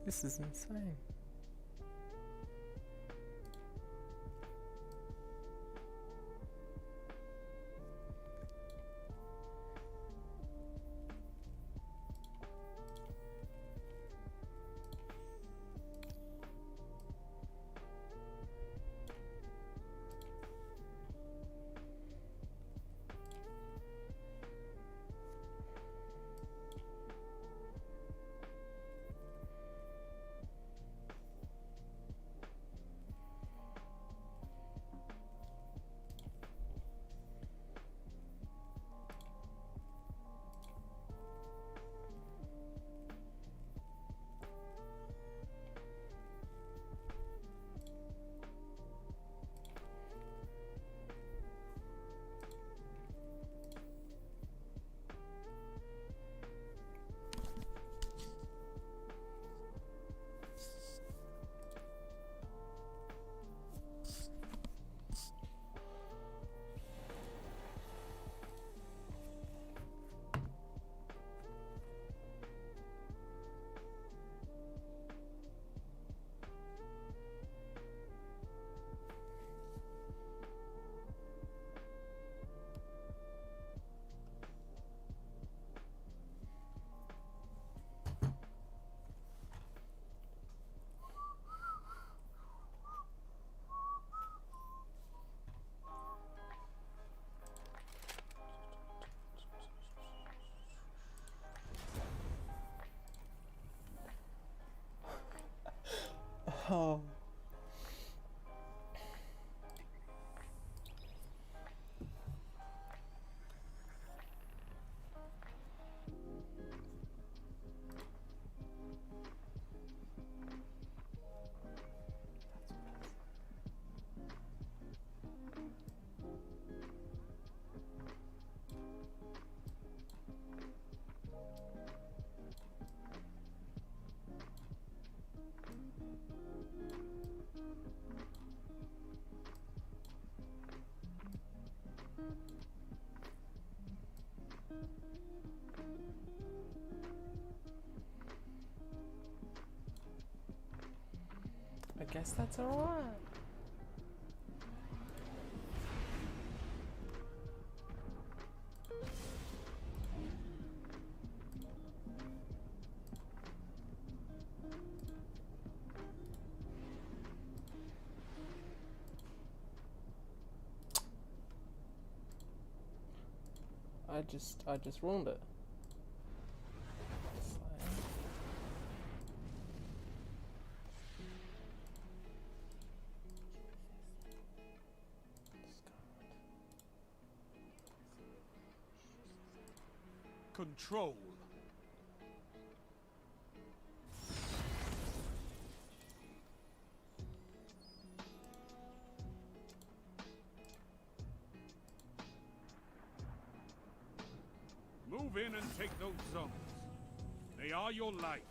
This is insane. Oh. I guess that's alright. I just ruined it. Control. Move in and take those zones. They are your life.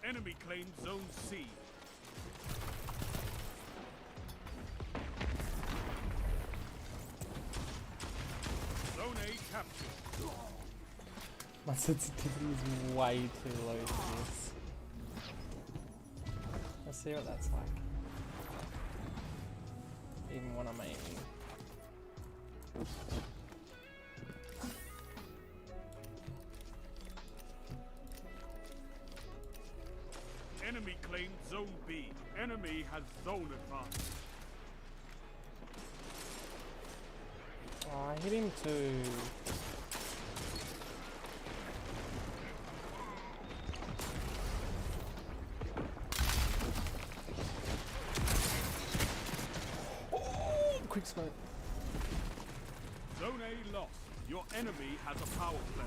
Enemy claims Zone C. Zone A captured. My sensitivity is way too low for this. Let's see what that's like. Even when I'm aiming. Enemy claimed Zone B. Enemy has zone advantage. Oh, I hit him too. Oh, quick smoke. Zone A lost. Your enemy has a power play.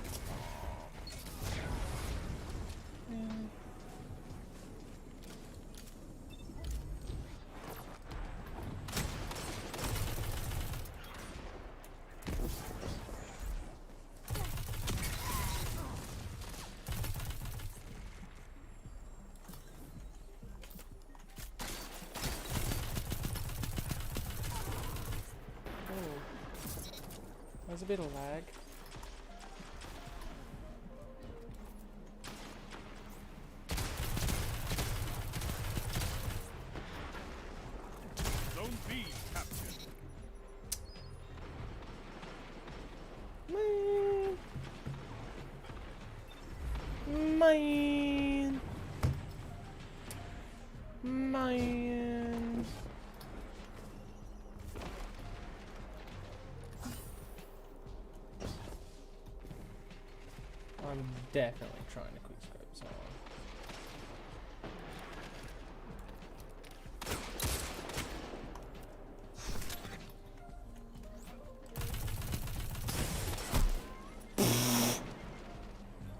There's a bit of lag. Zone B captured. Man. Man. I'm definitely trying to quick scope someone.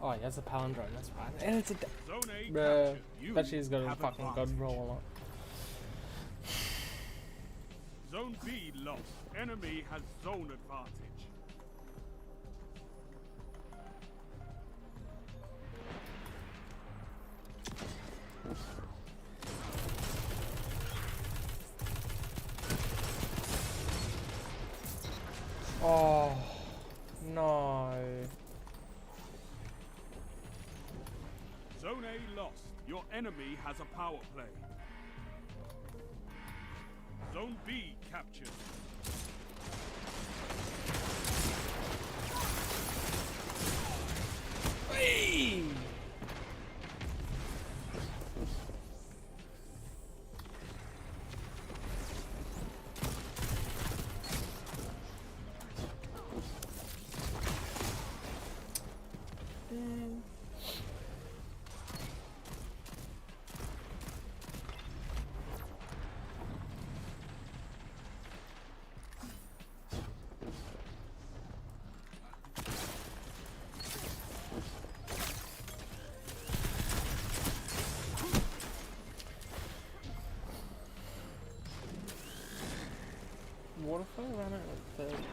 Oh, he has a palindrome, that's right. And it's a. Zone A Bruh. captured. You Bet she's got a have fucking advantage. god roll on it. Zone B lost. Enemy has zone advantage. Oh, no. Zone A lost. Your enemy has a power play. Zone B captured. Hey! What if I ran out of third?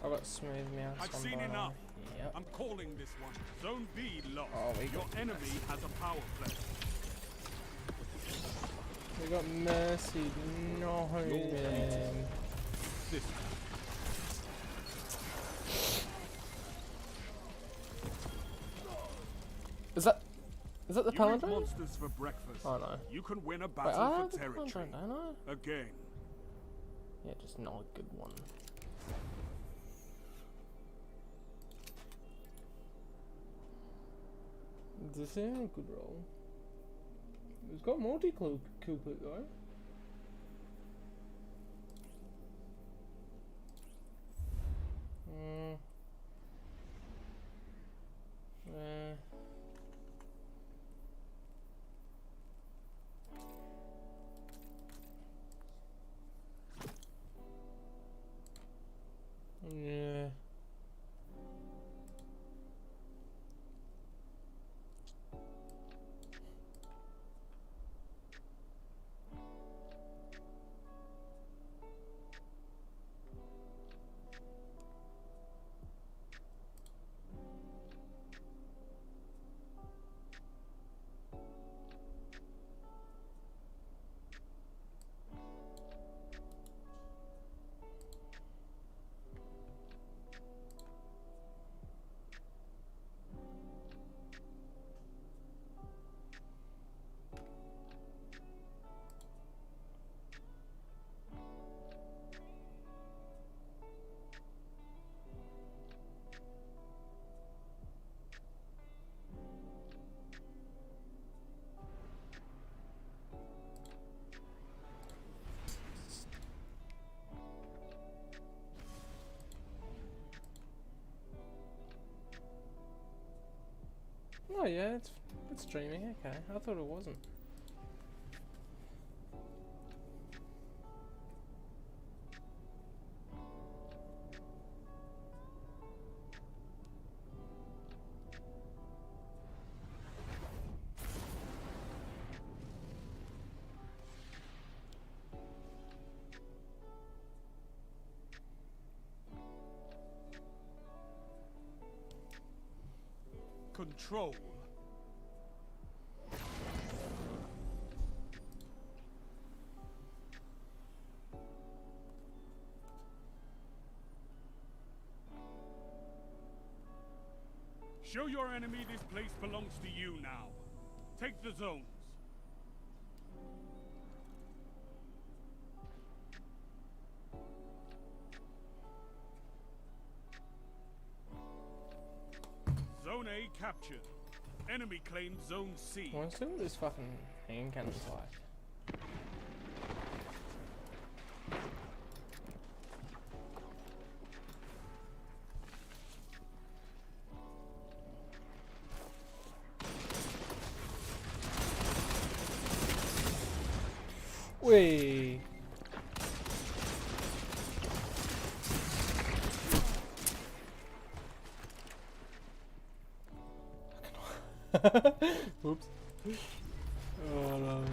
I got smooth mouse. I've on seen Bono. enough. Yep. I'm calling this one. Zone B lost. Oh, we Your got enemy has a power play. We got mercy. No, man. This Is that the you eat palindrome? monsters for breakfast. Oh no. You can win a Wait, battle I have for the territory. palindrome, don't I? Again. Yeah, just not a good one. This is a good roll. It's got multi-kill clip though. Yeah. Oh yeah, it's streaming. Okay, I thought it wasn't. control. Show your enemy this place belongs to you now. Take the zones. Zone A captured. Enemy claimed Zone C. I want to see what this fucking hand cannon's like. Whee! Oops. Oh no.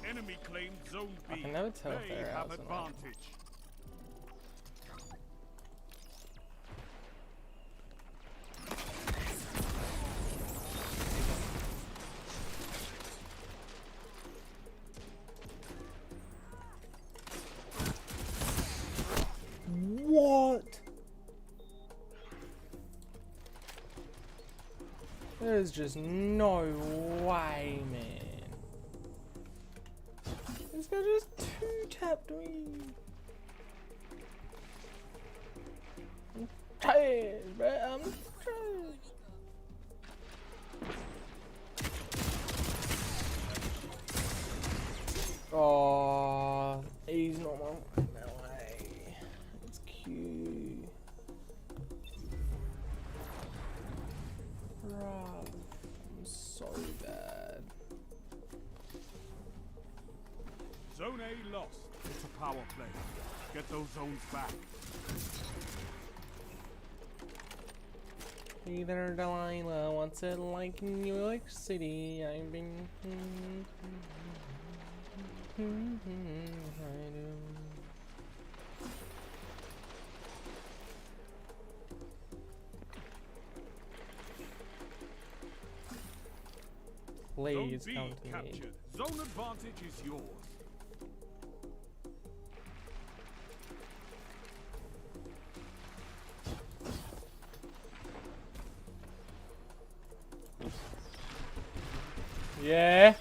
Enemy claimed Zone B. I can never tell if They they're have ours or not. advantage. What? There's just no way, man. This guy just two-tapped me. I'm tired, bro. I'm tired. Oh, he's not my way. It's cute. Bruh, I'm so bad. Zone A lost. It's a power play. Get those zones back. Either Delilah wants it like New York City. I've been. I do. Please Zone come B to me. captured. Zone advantage is yours. Yeah.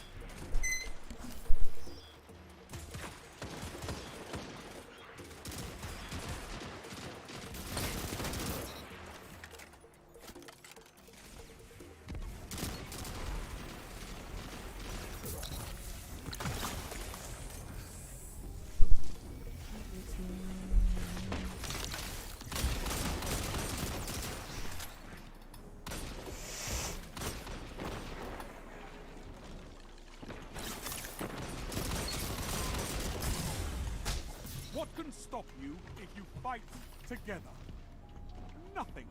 What can stop you if you fight together? Nothing.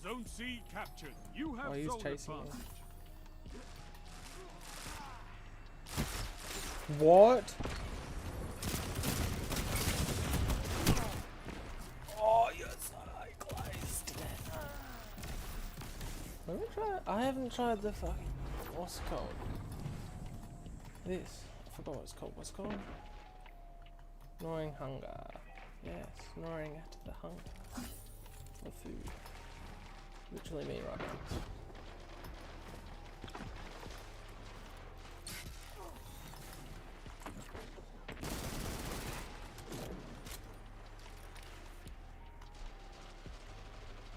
Zone C captured. You have Oh, he's zone chasing me. advantage. What? Oh, you're so close to that. Let me try. I haven't tried the fucking. What's it called? This. I forgot what it's called. What's it called? Gnawing hunger. Yes, gnawing at the hunger. The food. Literally me right now.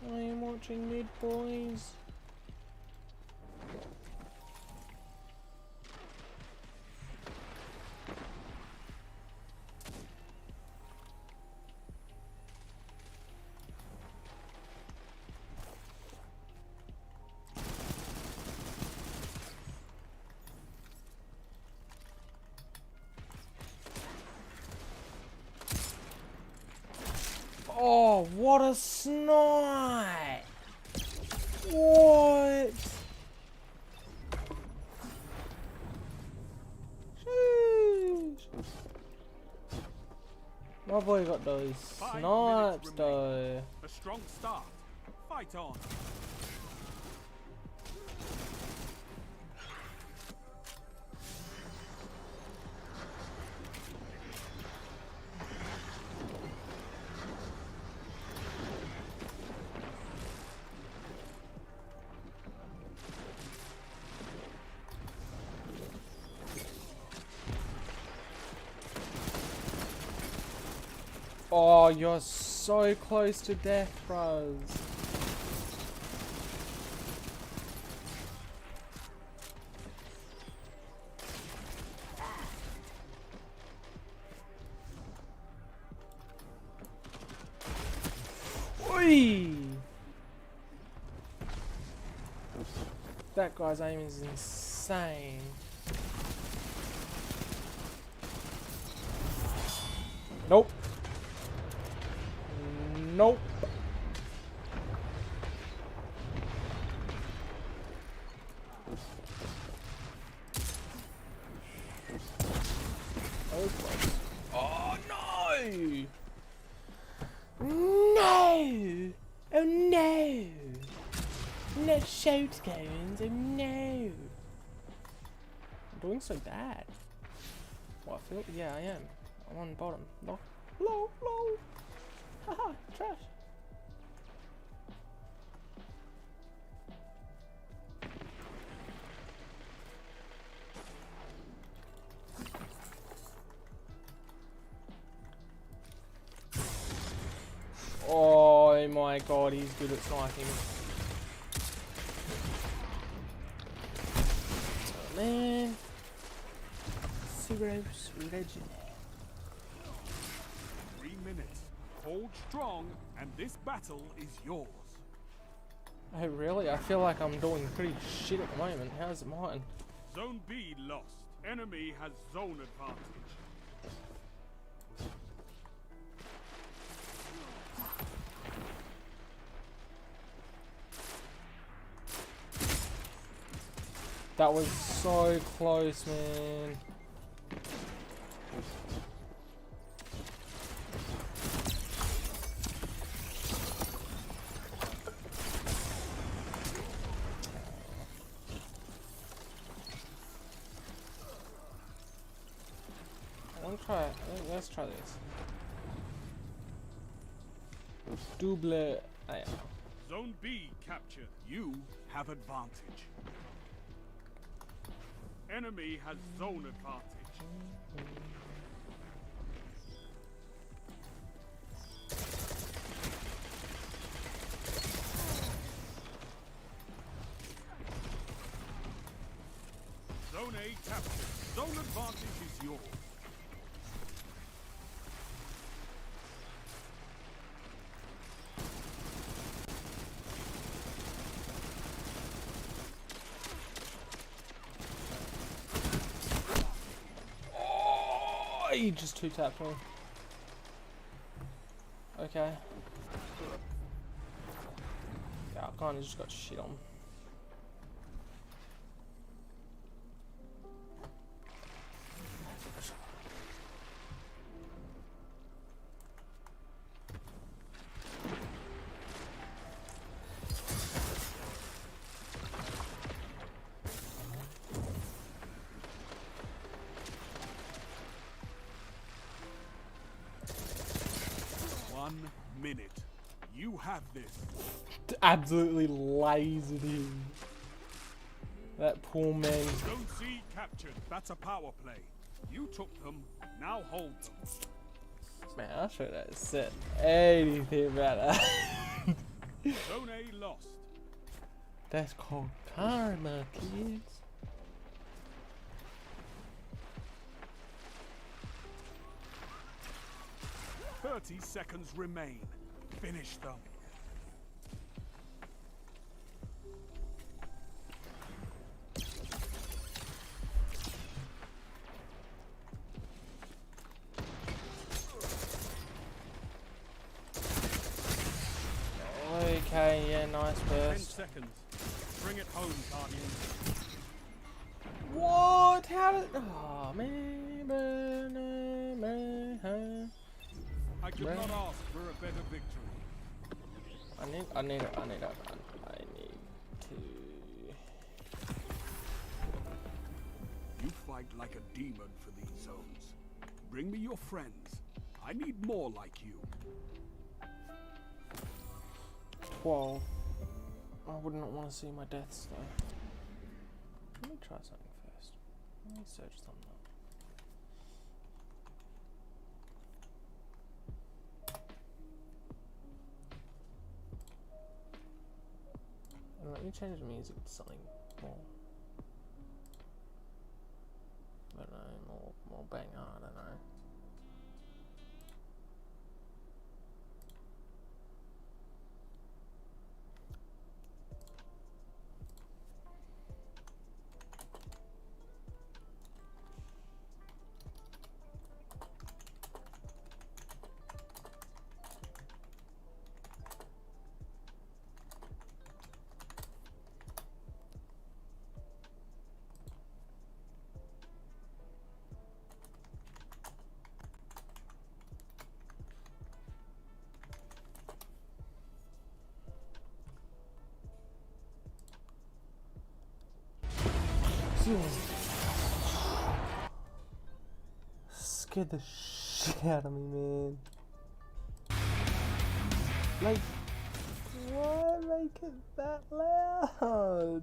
I am watching mid, boys. Oh, what a snipe! What? Sheesh. My boy got those 5 snipes minutes though. A strong start. Fight on. Oh, you're so close to death, bros. Oi! That guy's aim is insane. Nope. Nope. Oh no! No! Oh no! Not shotguns, oh no! I'm doing so bad. Well, I feel, yeah, I am. I'm on bottom. No. Low, low! Haha, trash! Oh my god, he's good at sniping. Oh man. Cyros legend. 3 minutes. Hold strong, and this battle is yours. Oh really? I feel like I'm doing pretty shit at the moment. How's it mine? Zone B lost. Enemy has zone advantage. That was so close, man. Let's try this. Double. Ah, yeah. Zone B captured. You have advantage. Enemy has zone advantage. Zone A captured. Zone advantage is yours. Oh, he just two tapped me. Okay. Yeah, I kinda just got shit on. Minute. You have this. Absolutely lasered him. That poor man. Zone C captured. That's a power play. You took them. Now hold them. Man, I should have said anything about that. Zone A lost. That's called karma, kids. "30 seconds remain. Finish them." Okay, yeah, nice 10 burst. seconds. Bring it home, Guardian. What? How did? Oh man. I could not ask for a better victory. I need to. You fight like a demon for these zones. Bring me your friends. I need more like you. 12. I would not want to see my deaths though. Let me try something first. Let me search something up. And let me change the music to something more. I don't know, more banger, I don't know. Scared the shit out of me, man. Like, why make it that loud?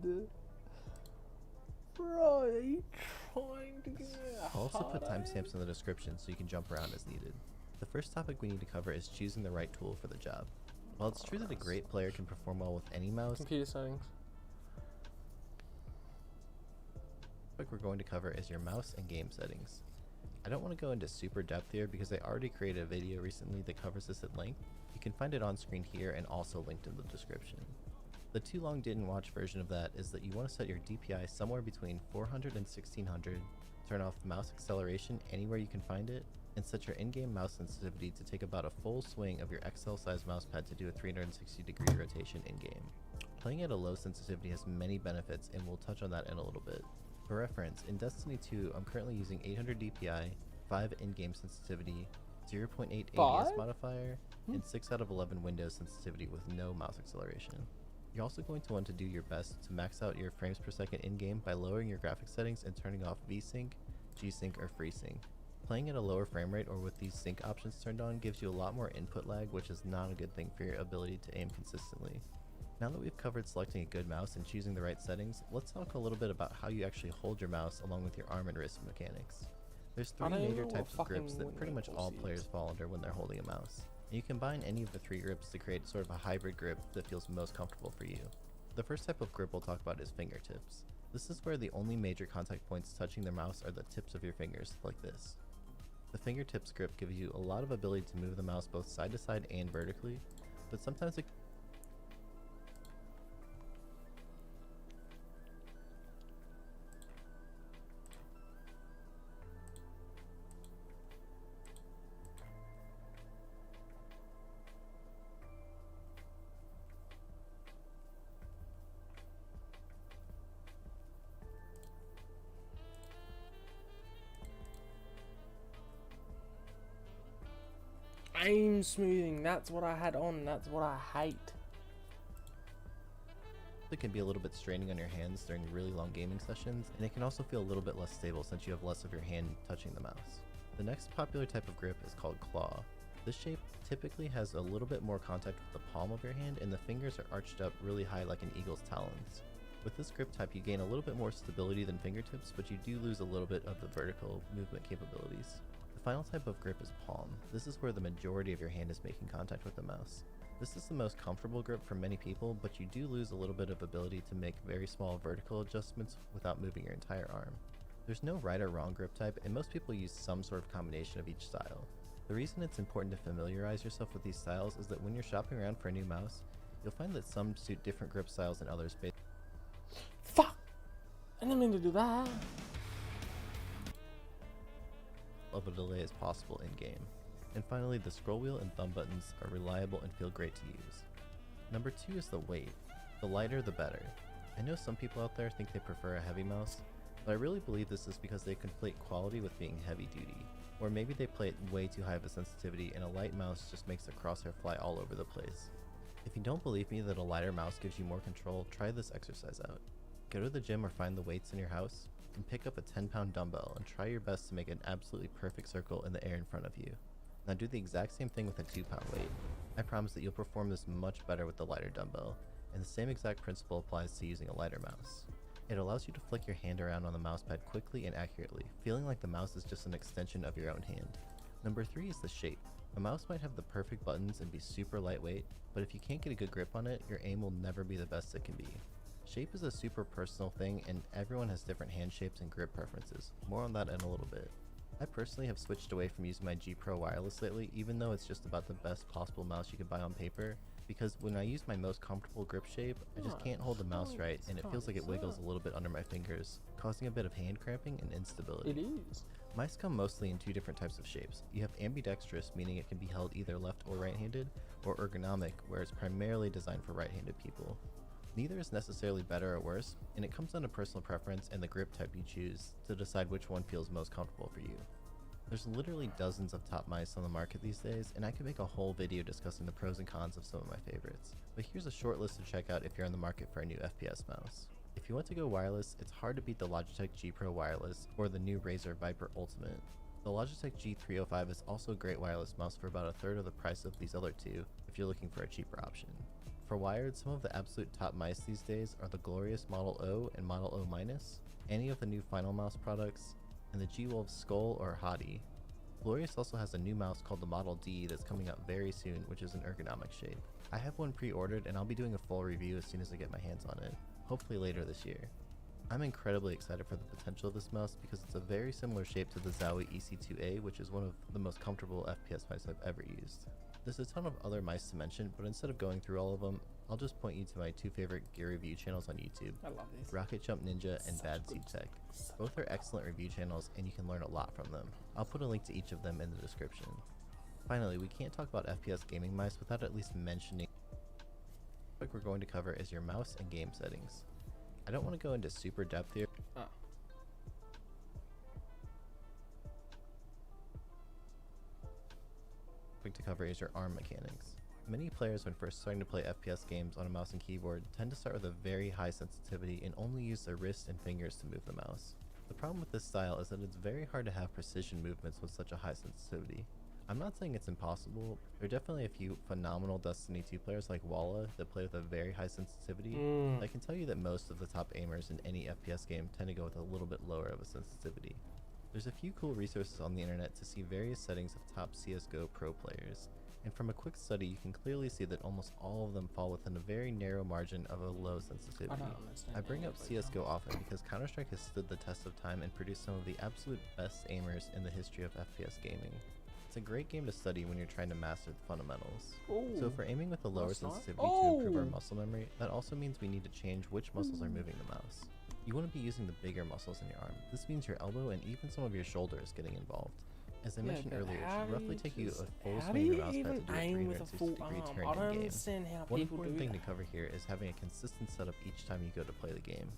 Bro, are you trying to get I'll also put timestamps in the description so you can jump around as needed. The first topic we need to cover is choosing the right tool for the job. While it's true that a great player can perform well with any mouse, computer settings. the topic we're going to cover is your mouse and game settings. I don't want to go into super depth here because I already created a video recently that covers this at length. You can find it on screen here and also linked in the description. The too long didn't watch version of that is that you want to set your DPI somewhere between 400 and 1600, turn off the mouse acceleration anywhere you can find it, and set your in-game mouse sensitivity to take about a full swing of your XL size mousepad to do a 360-degree rotation in-game. Playing at a low sensitivity has many benefits, and we'll touch on that in a little bit. For reference, in Destiny 2, I'm currently using 800 DPI, 5 in-game sensitivity, 0.8 ADS Five? modifier, and 6 out of 11 Windows sensitivity with no mouse acceleration. You're also going to want to do your best to max out your frames per second in-game by lowering your graphics settings and turning off VSync, G-Sync, or FreeSync. Playing at a lower frame rate or with these sync options turned on gives you a lot more input lag, which is not a good thing for your ability to aim consistently. Now that we've covered selecting a good mouse and choosing the right settings, let's talk a little bit about how you actually hold your mouse along with your arm and wrist mechanics. There's three major types of grips that pretty much all players fall under when they're holding a mouse. And you combine any of the three grips to create sort of a hybrid grip that feels most comfortable for you. The first type of grip we'll talk about is fingertips. This is where the only major contact points touching the mouse are the tips of your fingers, like this. The fingertips grip gives you a lot of ability to move the mouse both side to side and vertically, but sometimes it aim smoothing, that's what I had on, that's what I hate. can be a little bit straining on your hands during really long gaming sessions, and it can also feel a little bit less stable since you have less of your hand touching the mouse. The next popular type of grip is called claw. This shape typically has a little bit more contact with the palm of your hand, and the fingers are arched up really high like an eagle's talons. With this grip type, you gain a little bit more stability than fingertips, but you do lose a little bit of the vertical movement capabilities. The final type of grip is palm. This is where the majority of your hand is making contact with the mouse. This is the most comfortable grip for many people, but you do lose a little bit of ability to make very small vertical adjustments without moving your entire arm. There's no right or wrong grip type, and most people use some sort of combination of each style. The reason it's important to familiarize yourself with these styles is that when you're shopping around for a new mouse, you'll find that some suit different grip styles than others based Fuck! I didn't mean to do that. of a delay as possible in-game. And finally, the scroll wheel and thumb buttons are reliable and feel great to use. Number 2 is the weight. The lighter the better. I know some people out there think they prefer a heavy mouse, but I really believe this is because they conflate quality with being heavy duty. Or maybe they play it way too high of a sensitivity and a light mouse just makes the crosshair fly all over the place. If you don't believe me that a lighter mouse gives you more control, try this exercise out. Go to the gym or find the weights in your house, and pick up a 10-pound dumbbell and try your best to make an absolutely perfect circle in the air in front of you. Now do the exact same thing with a 2-pound weight. I promise that you'll perform this much better with the lighter dumbbell, and the same exact principle applies to using a lighter mouse. It allows you to flick your hand around on the mousepad quickly and accurately, feeling like the mouse is just an extension of your own hand. Number 3 is the shape. A mouse might have the perfect buttons and be super lightweight, but if you can't get a good grip on it, your aim will never be the best it can be. Shape is a super personal thing, and everyone has different hand shapes and grip preferences. More on that in a little bit. I personally have switched away from using my G Pro wireless lately, even though it's just about the best possible mouse you could buy on paper, because when I use my most comfortable grip shape, I just can't hold the mouse right, and it feels like it wiggles a little bit under my fingers, causing a bit of hand cramping and instability. It is. Mice come mostly in 2 different types of shapes. You have ambidextrous, meaning it can be held either left or right-handed, or ergonomic, where it's primarily designed for right-handed people. Neither is necessarily better or worse, and it comes down to personal preference and the grip type you choose to decide which one feels most comfortable for you. There's literally dozens of top mice on the market these days, and I could make a whole video discussing the pros and cons of some of my favorites, but here's a short list to check out if you're on the market for a new FPS mouse. If you want to go wireless, it's hard to beat the Logitech G Pro Wireless or the new Razer Viper Ultimate. The Logitech G305 is also a great wireless mouse for about a third of the price of these other two if you're looking for a cheaper option. For wired, some of the absolute top mice these days are the glorious Model O and Model O-, any of the new Final Mouse products, and the G-Wolf Skull or Hottie. Glorious also has a new mouse called the Model D that's coming out very soon, which is an ergonomic shape. I have one pre-ordered and I'll be doing a full review as soon as I get my hands on it, hopefully later this year. I'm incredibly excited for the potential of this mouse because it's a very similar shape to the Zowie EC2A, which is one of the most comfortable FPS mice I've ever used. There's a ton of other mice to mention, but instead of going through all of them, I'll just point you to my 2 favorite gear review channels on YouTube, I love these. Rocket Jump Ninja and Such Bad good Seed Tech. Both are excellent review channels and you can learn a lot from them. I'll put a link to each of them in the description. Finally, we can't talk about FPS gaming mice without at least mentioning the topic we're going to cover is your mouse and game settings. I don't want to go into super depth here. Oh. To cover is your arm mechanics. Many players when first starting to play FPS games on a mouse and keyboard tend to start with a very high sensitivity and only use their wrists and fingers to move the mouse. The problem with this style is that it's very hard to have precision movements with such a high sensitivity. I'm not saying it's impossible, there are definitely a few phenomenal Destiny 2 players like Walla that play with a very high sensitivity, but I can tell you that most of the top aimers in any FPS game tend to go with a little bit lower of a sensitivity. There's a few cool resources on the internet to see various settings of top CSGO pro players, and from a quick study you can clearly see that almost all of them fall within a very narrow margin of a low sensitivity. I bring up CSGO often because Counter-Strike has stood the test of time and produced some of the absolute best aimers in the history of FPS gaming. It's a great game to study when you're trying to master the fundamentals. Ooh. So for aiming with a lower sensitivity to improve our muscle memory, that also means we need to change which muscles are moving the mouse. You want to be using the bigger muscles in your arm. This means your elbow and even some of your shoulder is getting involved. As I mentioned earlier, it should roughly take you a full swing of your mouse pad to do a 360-degree turn in game. One important thing to cover here is having a consistent setup each time you go to play the game.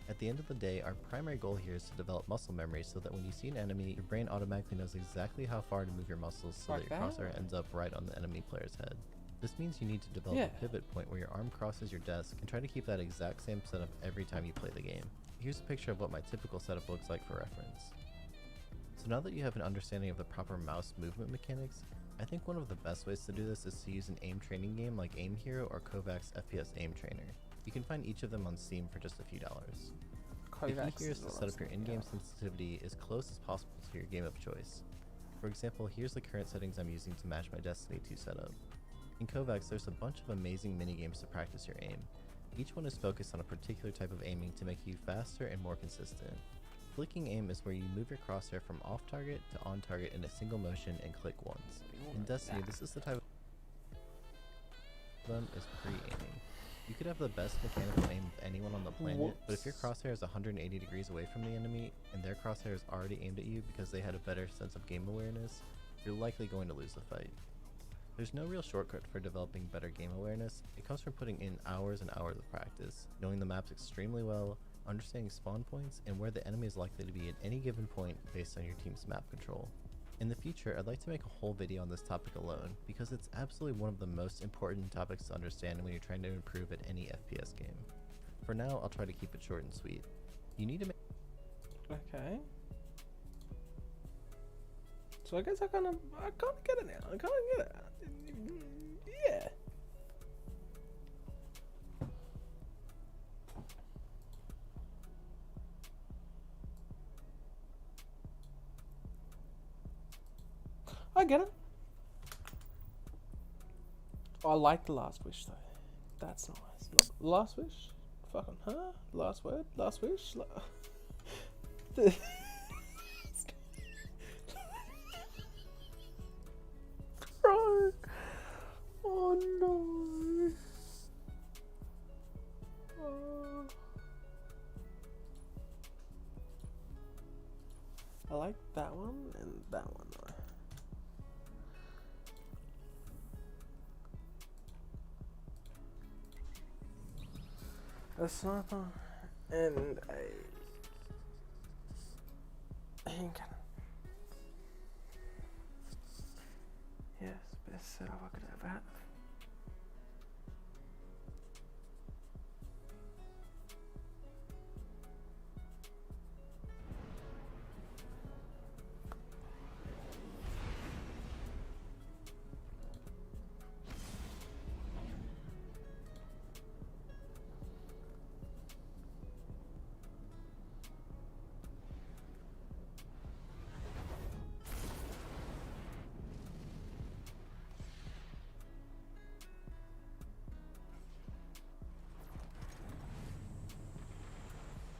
At the end of the day, our primary goal here is to develop muscle memory so that when you see an enemy, your brain automatically knows exactly how far to move your muscles so that your crosshair ends up right on the enemy player's head. This means you need to develop a pivot point where your arm crosses your desk and try to keep that exact same setup every time you play the game. Here's a picture of what my typical setup looks like for reference. So now that you have an understanding of the proper mouse movement mechanics, I think one of the best ways to do this is to use an aim training game like Aim Hero or Kovac's FPS Aim Trainer. You can find each of them on Steam for just a few dollars. The key here is to set up your in-game sensitivity as close as possible to your game of choice. For example, here's the current settings I'm using to match my Destiny 2 setup. In Kovac's, there's a bunch of amazing minigames to practice your aim. Each one is focused on a particular type of aiming to make you faster and more consistent. Flicking aim is where you move your crosshair from off target to on target in a single motion and click once. In Destiny, this is the type of them is pre-aiming. You could have the best mechanical aim of anyone on the planet, but if your crosshair is 180 degrees away from the enemy and their crosshair is already aimed at you because they had a better sense of game awareness, you're likely going to lose the fight. There's no real shortcut for developing better game awareness. It comes from putting in hours and hours of practice, knowing the maps extremely well, understanding spawn points, and where the enemy is likely to be at any given point based on your team's map control. In the future, I'd like to make a whole video on this topic alone, because it's absolutely one of the most important topics to understand when you're trying to improve at any FPS game. For now, I'll try to keep it short and sweet. You need to make Okay. So I guess I kind of get it now. I kind of get it. Yeah. I get it. I like the last wish though. That's nice. Last wish? Fucking huh? Last word? Last wish? Bro. Oh no. Oh. I like that one and that one though. A sniper and a hand cannon. Yes, best setup I could ever have.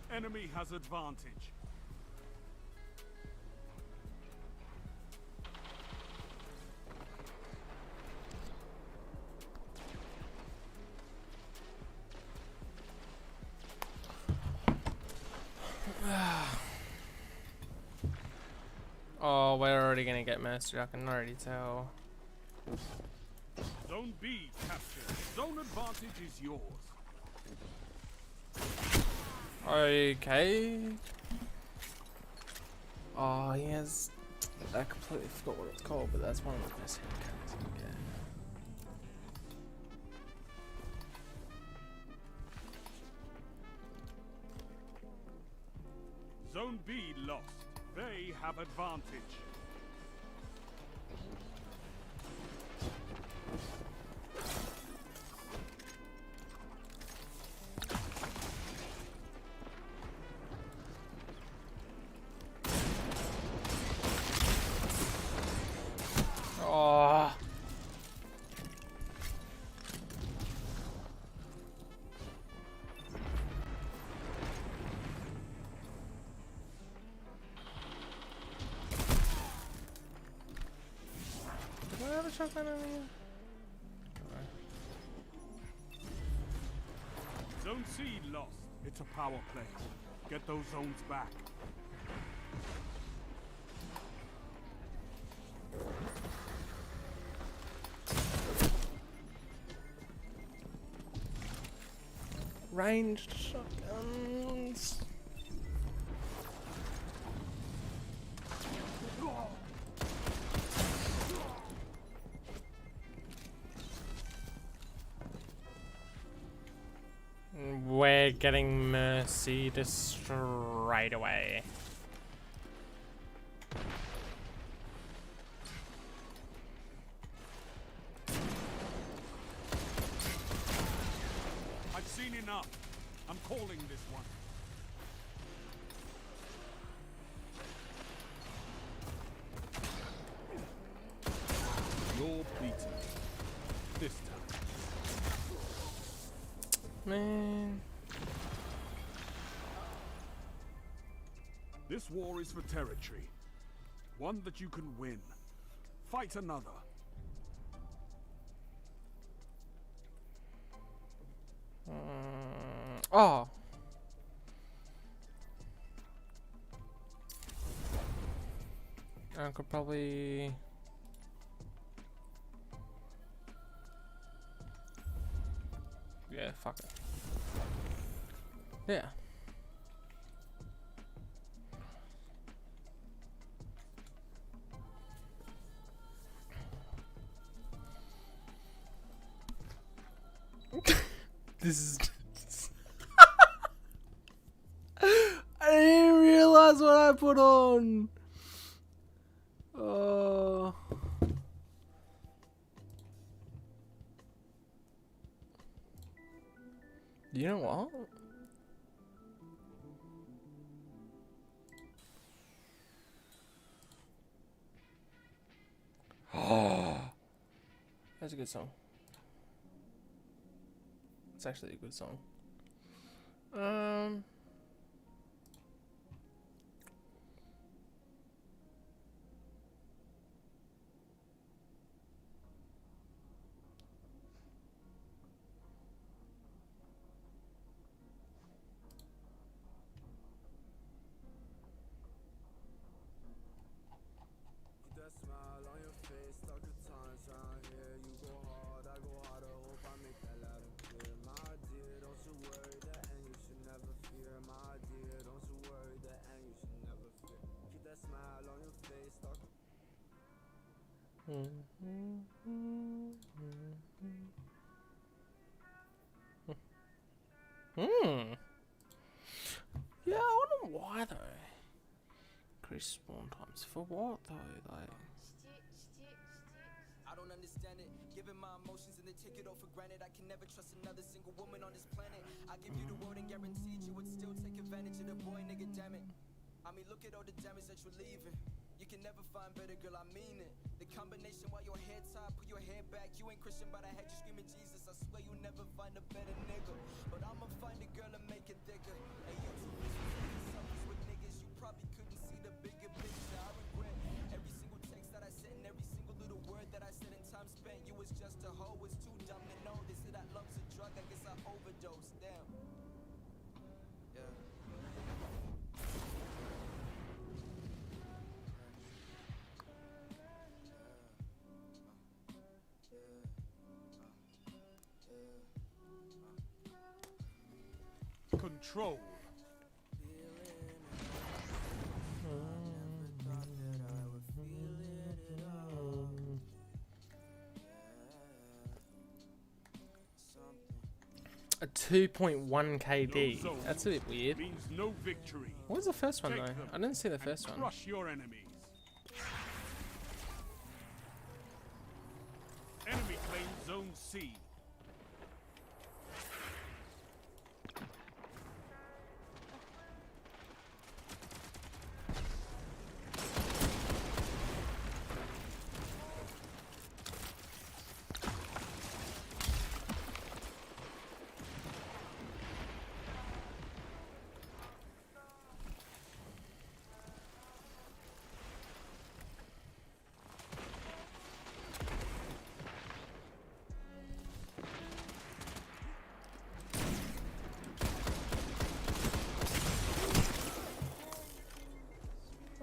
Enemy has advantage. Oh, we're already gonna get mastered. I can already tell. Zone B captured. Zone advantage is yours. Okay. Oh, he has. I completely forgot what it's called, but that's one of the best handguns you can get. Zone B lost. They have advantage. Oh. Did I have a shotgun on you? Zone C lost. It's a power play. Get those zones back. Ranged shotguns. We're getting Mercy straight away. I've seen enough. I'm calling this one. You're beaten. This time. Man. This war is for territory. One that you can win. Fight another. Oh. I could probably Yeah, fuck it. Yeah. This is. I didn't realize what I put on. Oh. You know what? Oh, that's a good song. It's actually a good song. That smile on your face, stuck at times around here. You go hard, I go harder. Hope I make that loud and clear. My dear, don't you worry, the end you should never fear. My dear, don't you worry, the end you should never fear. Keep that smile on your face, stuck. Yeah, I wonder why though. Increase spawn times for what though? Like. I don't understand it. Given my emotions and they take it all for granted. I can never trust another single woman on this planet. I give you the word and guaranteed you would still take advantage of the boy, nigga, damn it. I mean, look at all the damage that you're leaving. You can never find better, girl, I mean it. The combination while your head tied, put your head back. You ain't Christian, but I had you screaming Jesus. I swear you'll never find a better nigga. But I'ma find a girl and make it thicker. And you too busy taking selfies with niggas. You probably couldn't see the bigger picture. I regret every single text that I sent and every single little word that I said in time spent. You was just a hoe, was too dumb to know. They say that love's a drug, I guess I overdosed. Damn. Yeah. Control. A 2.1 KD. No zone That's a bit weird. means no victory. What was the first one Take though? them I didn't see the and first one. Crush your enemies. Enemy claims Zone C.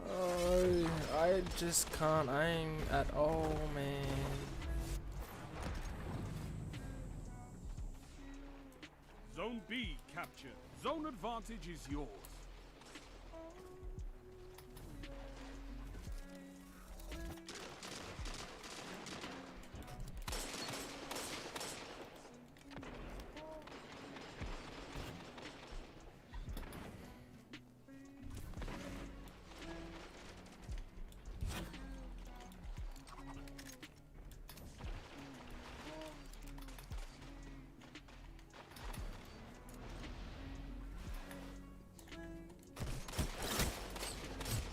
Oh, I just can't aim at all, man. Zone B captured. Zone advantage is yours.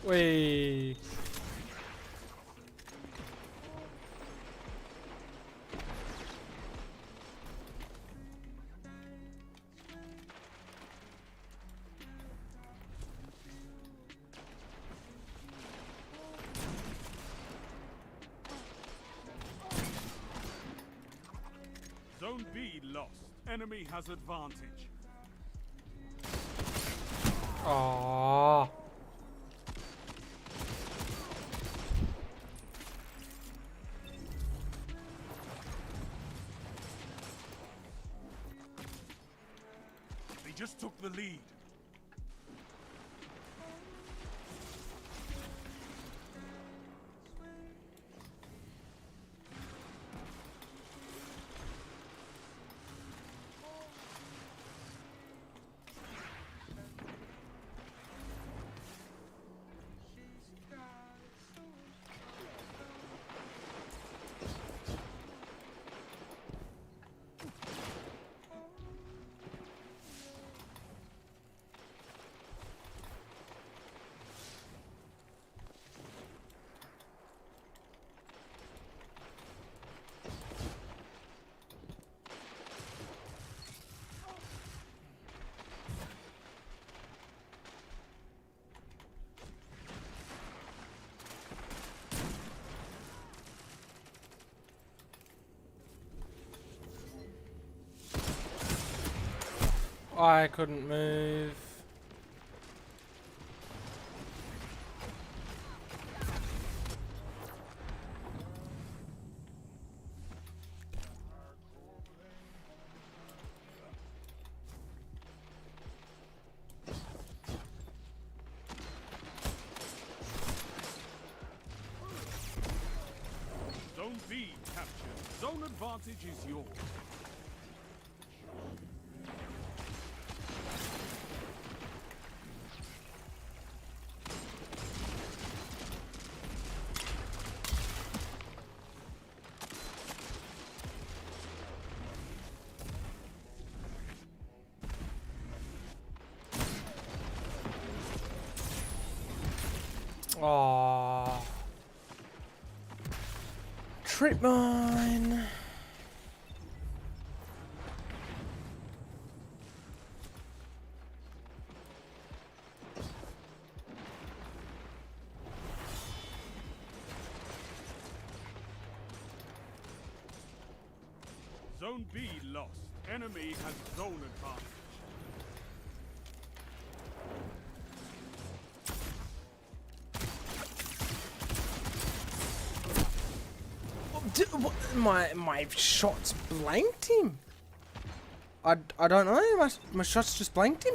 Wait. Zone B lost. Enemy has advantage. Aww. just took the lead. I couldn't move. Zone B captured. Zone advantage is yours. Aww. Trip mine. Zone B lost. Enemy has zone advantage. My shots blanked him. I don't know. My shots just blanked him.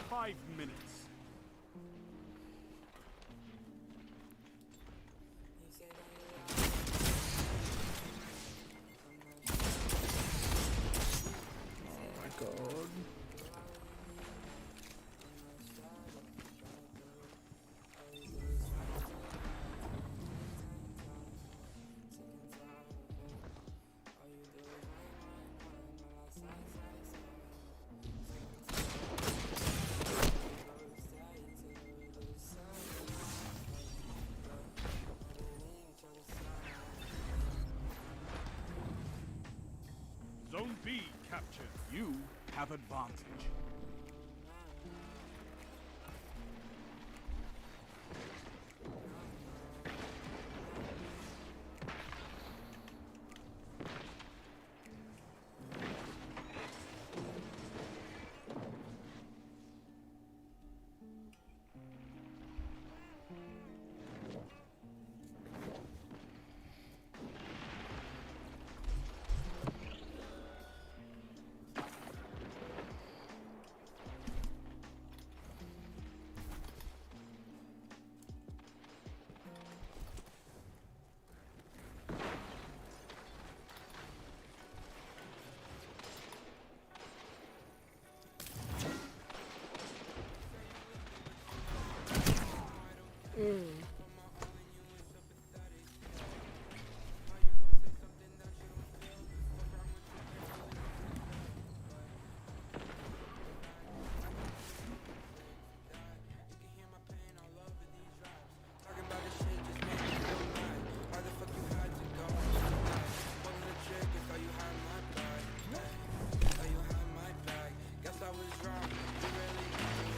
Five minutes. Zone B captured. You have advantage.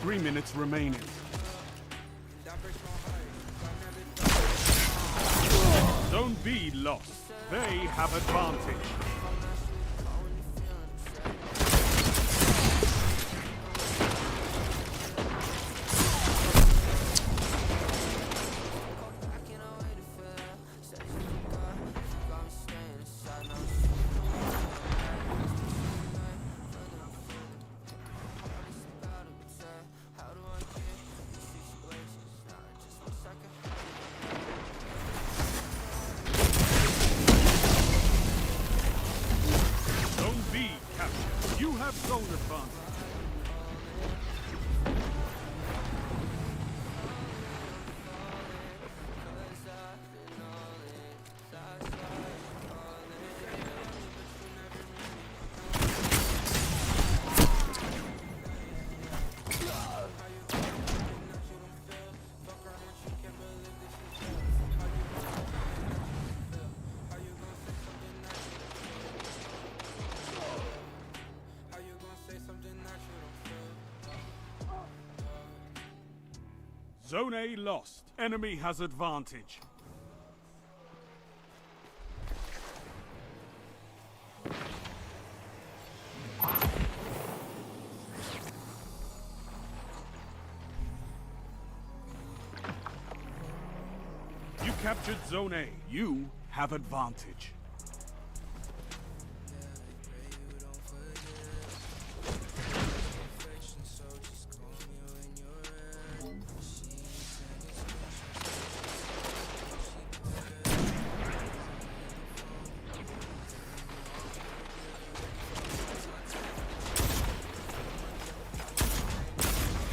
Three minutes remaining. Zone B lost. They have advantage. You have zone advantage. Zone A lost. Enemy has advantage. You captured Zone A. You have advantage.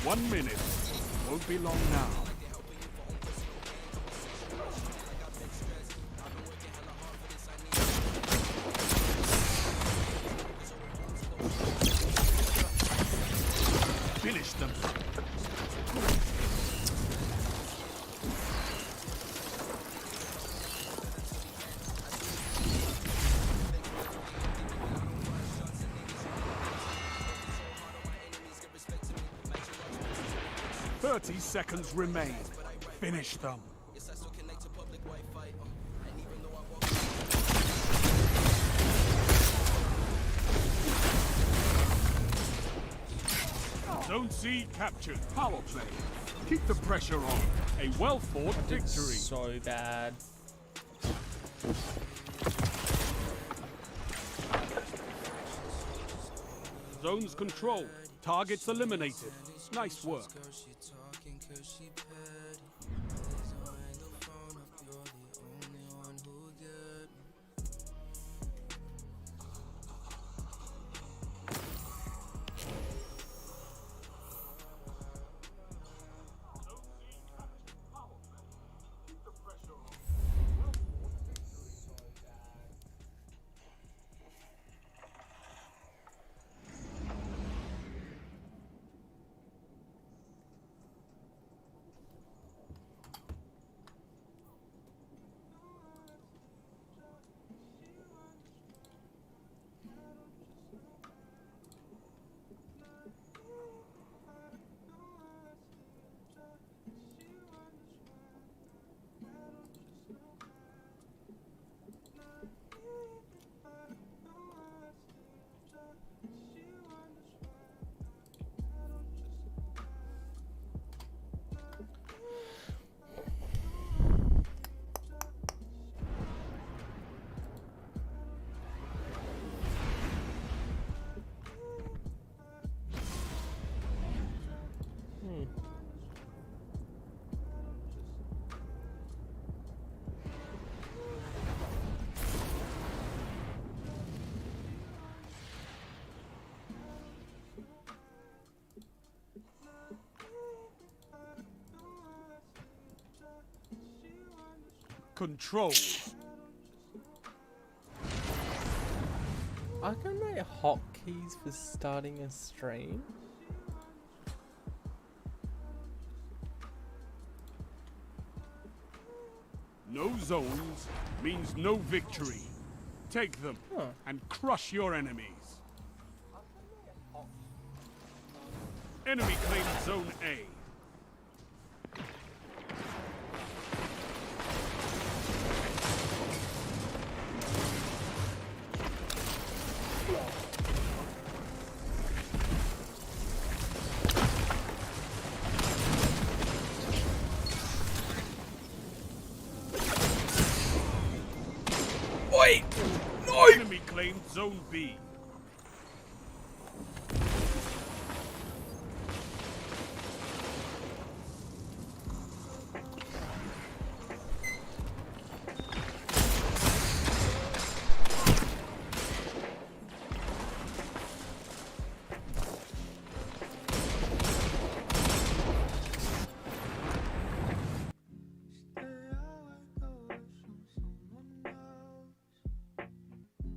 One minute. Won't be long now. Finish them. Thirty seconds remain. Finish them. Zone C captured. Power play. Keep the pressure on. A well-fought victory. So bad. Zones controlled. Targets eliminated. Nice work. Control. I can make hotkeys for starting a stream. No zones means no victory. Take them and crush your enemies. Enemy claimed Zone A. Wait! No! Enemy claimed Zone B.